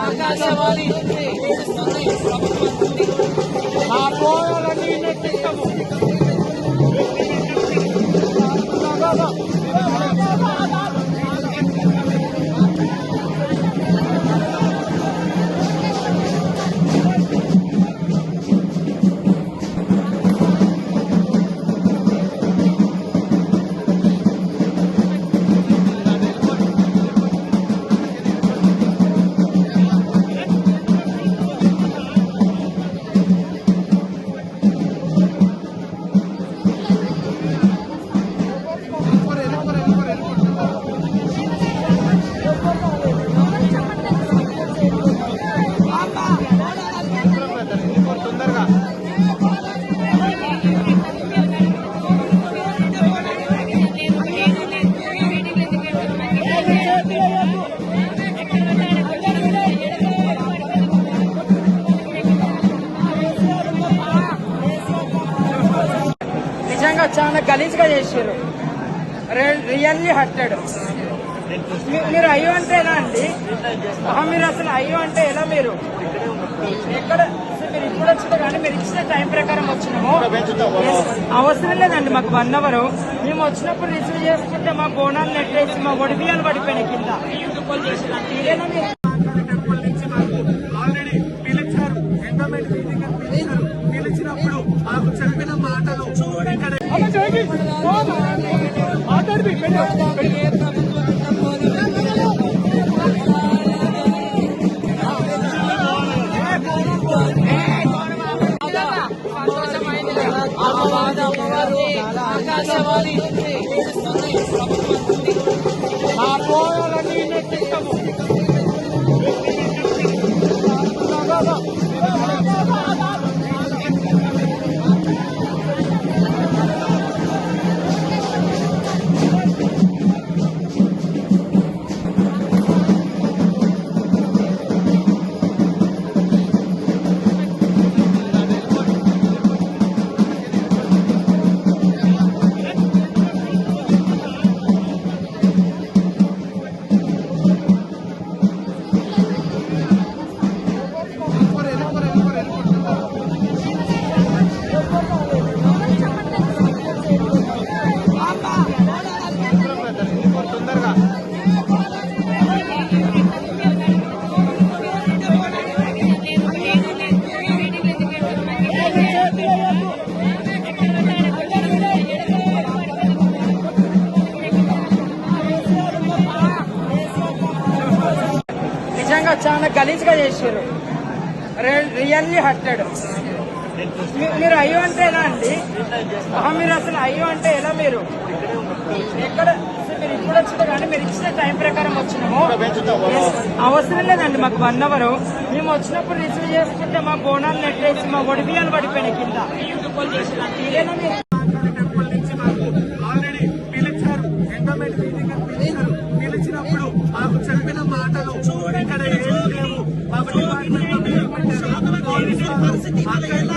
ఆకాశవాణి మా పోయాలన్నీ నెట్టిస్తాము. నిజంగా చాలా గలీజ్గా చేశారు. Really hurted. మీరు అయ్యో అంటే ఎలా అండి? మీరు అసలు అయ్యో అంటే ఎలా? మీరు ఎక్కడ మీరు ఇప్పుడు వచ్చినా కానీ మీరు ఇచ్చిన టైం ప్రకారం వచ్చినాము. అవసరం లేదండి మాకు 1 అవర్. మేము వచ్చినప్పుడు రిసీవ్ చేసుకుంటే మా బోనాలు నెట్టేసి మా ఒడిబియాలు పడిపోయినాయి కింద. ఇదేనా మీరు పిలిచినప్పుడు మాకు చెప్పిన మాటలు ఆకాశవాణి మా పోయాలన్నీ నెట్టిస్తాము. నిజంగా చాలా గలీజ్గా చేశారు. Really hurted. మీరు అయ్యో అంటే ఎలా అండి? మీరు అసలు అయ్యో అంటే ఎలా? మీరు ఎక్కడ మీరు ఇప్పుడు వచ్చినా కానీ మీరు ఇచ్చిన టైం ప్రకారం వచ్చినాము. అవసరం లేదండి మాకు 1 అవర్. మేము వచ్చినప్పుడు రిసీవ్ చేసుకుంటే మా బోనాలు నెట్టేసి మా ఒడిబియాలు పడిపోయినాయి కింద. ఇదేనా మీరు పిలిచినప్పుడు మాకు చెప్పిన మాటలు ఇక్కడ ఏం లేవు. మాకు డిపార్ట్మెంట్